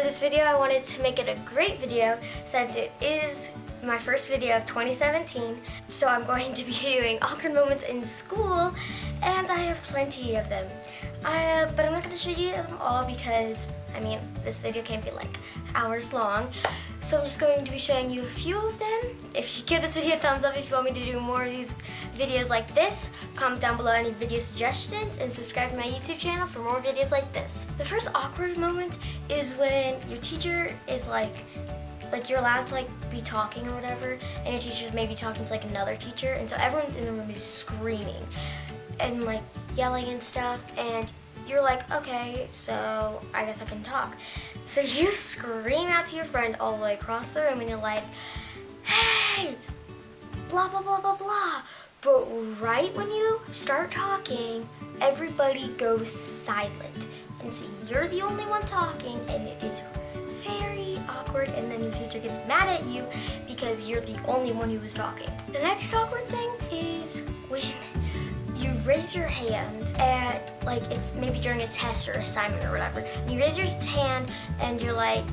this video, I wanted to make it a great video since it is my first video of 2017. So I'm going to be doing awkward moments in school, and I have plenty of them. But I'm not going to show you them all because, I mean, this video can't be like hours long. So I'm just going to be showing you a few of them. If you give this video a thumbs up if you want me to do more of these videos like this, comment down below any video suggestions, and subscribe to my YouTube channel for more videos like this. The first awkward moment is when your teacher is like you're allowed to be talking or whatever, and your teacher's maybe talking to another teacher, and so everyone's in the room is screaming and yelling and stuff, and you're like, okay, so I guess I can talk. So you scream out to your friend all the way across the room, and you're like, hey, blah, blah, blah, blah, blah. But right when you start talking, everybody goes silent. And so you're the only one talking, and it is very awkward, and then your teacher gets mad at you because you're the only one who was talking. The next awkward thing is when you raise your hand at, it's maybe during a test or assignment or whatever, and you raise your hand and you're like,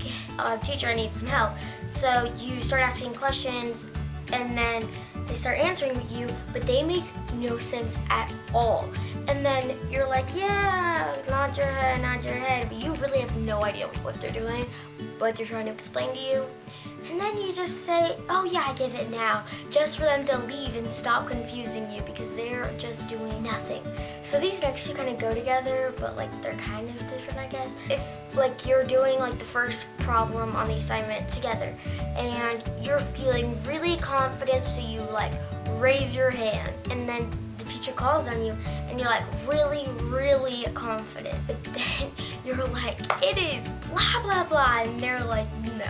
teacher, I need some help. So you start asking questions, and then they start answering you, but they make no sense at all. And then you're like, yeah, nod your head, but you really have no idea what they're doing, but they're trying to explain to you. And then you just say, oh yeah, I get it now, just for them to leave and stop confusing you because they're just doing nothing. So these next two kind of go together, but they're kind of different, I guess. If you're doing the first problem on the assignment together and you're feeling really confident, so you raise your hand, and then the teacher calls on you and you're really, really confident, but then you're like, it is blah, blah, blah, and they're like, no.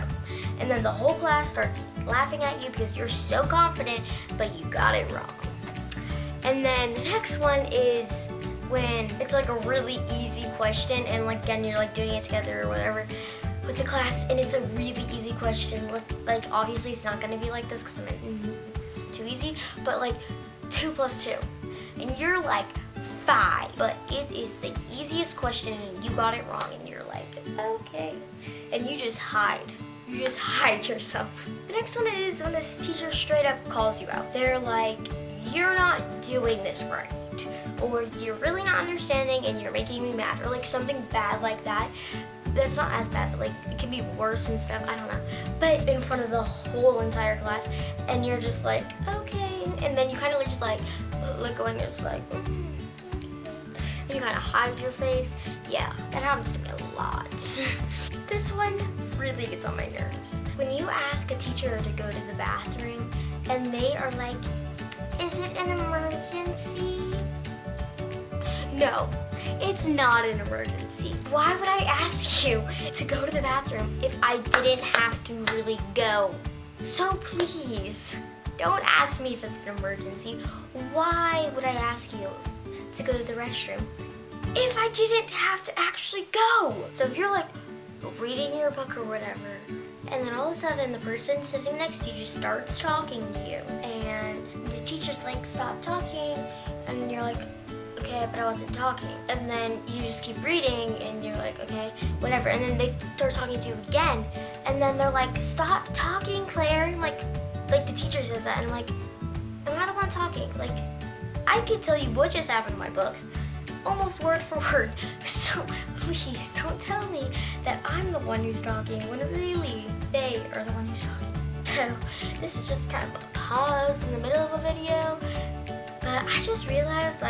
And then the whole class starts laughing at you because you're so confident, but you got it wrong. And then the next one is when it's a really easy question, and again, you're doing it together or whatever with the class, and it's a really easy question. Obviously it's not gonna be like this because it's too easy, but 2 + 2. And you're 5, but it is the easiest question and you got it wrong, and you're like, okay. And you just hide. You just hide yourself. The next one is when this teacher straight up calls you out. They're like, you're not doing this right, or you're really not understanding and you're making me mad, or something bad like that. That's not as bad, but it can be worse and stuff, I don't know. But in front of the whole entire class, and you're just like, okay. And then you kind of just look going, just and you kind of hide your face. Yeah, that happens to me a lot. This one really gets on my nerves. When you ask a teacher to go to the bathroom and they are like, is it an emergency? No, it's not an emergency. Why would I ask you to go to the bathroom if I didn't have to really go? So please, don't ask me if it's an emergency. Why would I ask you to go to the restroom if I didn't have to actually go? So if you're reading your book or whatever, and then all of a sudden the person sitting next to you just starts talking to you, and the teacher's stop talking, and you're like, okay, but I wasn't talking. And then you just keep reading and you're like, okay, whatever. And then they start talking to you again, and then they're like, stop talking, Claire. The teacher says that, and I'm like, am I the one talking? I could tell you what just happened in my book, almost word for word. So please don't tell me that I'm the one who's talking when really they are the one who's talking. So this is just kind of a pause in the middle of a video, but I just realized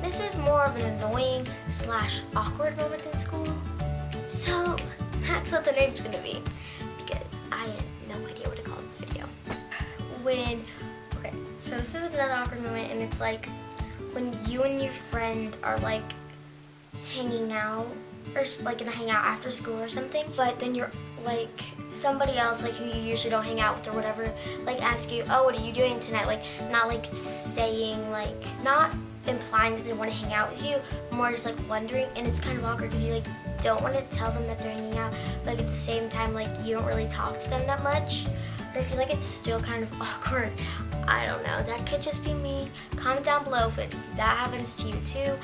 this is more of an annoying / awkward moment in school. So that's what the name's gonna be, because I have no idea what to call this video. Okay, so this is another awkward moment, and it's when you and your friend are hanging out, or gonna hang out after school or something, but then you're somebody else who you usually don't hang out with or whatever ask you, oh, what are you doing tonight? Not saying not implying that they want to hang out with you, more just wondering, and it's kind of awkward because you don't want to tell them that they're hanging out, but at the same time you don't really talk to them that much. But I feel it's still kind of awkward. I don't know, that could just be me. Comment down below if that happens to you too.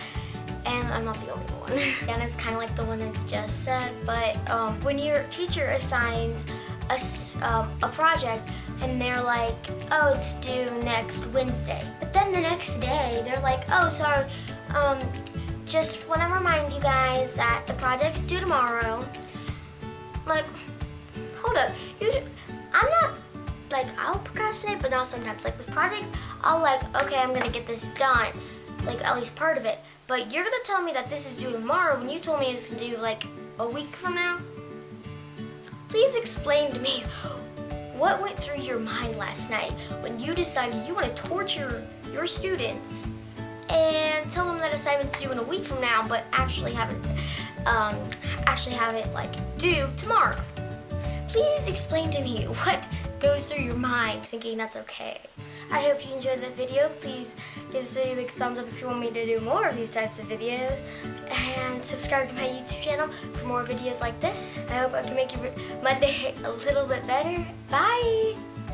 and I'm not the only one. And it's kind of like the one I just said, but when your teacher assigns a project and they're like, oh, it's due next Wednesday. But then the next day, they're like, oh, sorry, just want to remind you guys that the project's due tomorrow. I'm like, hold up. I'm not, like, I'll procrastinate, but not sometimes. Like, with projects, I'll like, okay, I'm going to get this done, like, at least part of it. But you're going to tell me that this is due tomorrow when you told me it's due, like, a week from now? Please explain to me what went through your mind last night when you decided you want to torture your students and tell them that assignment's due in a week from now, but actually have it like due tomorrow. Please explain to me what goes through your mind thinking that's okay. I hope you enjoyed the video. Please give this video a big thumbs up if you want me to do more of these types of videos. And subscribe to my YouTube channel for more videos like this. I hope I can make your Monday a little bit better. Bye!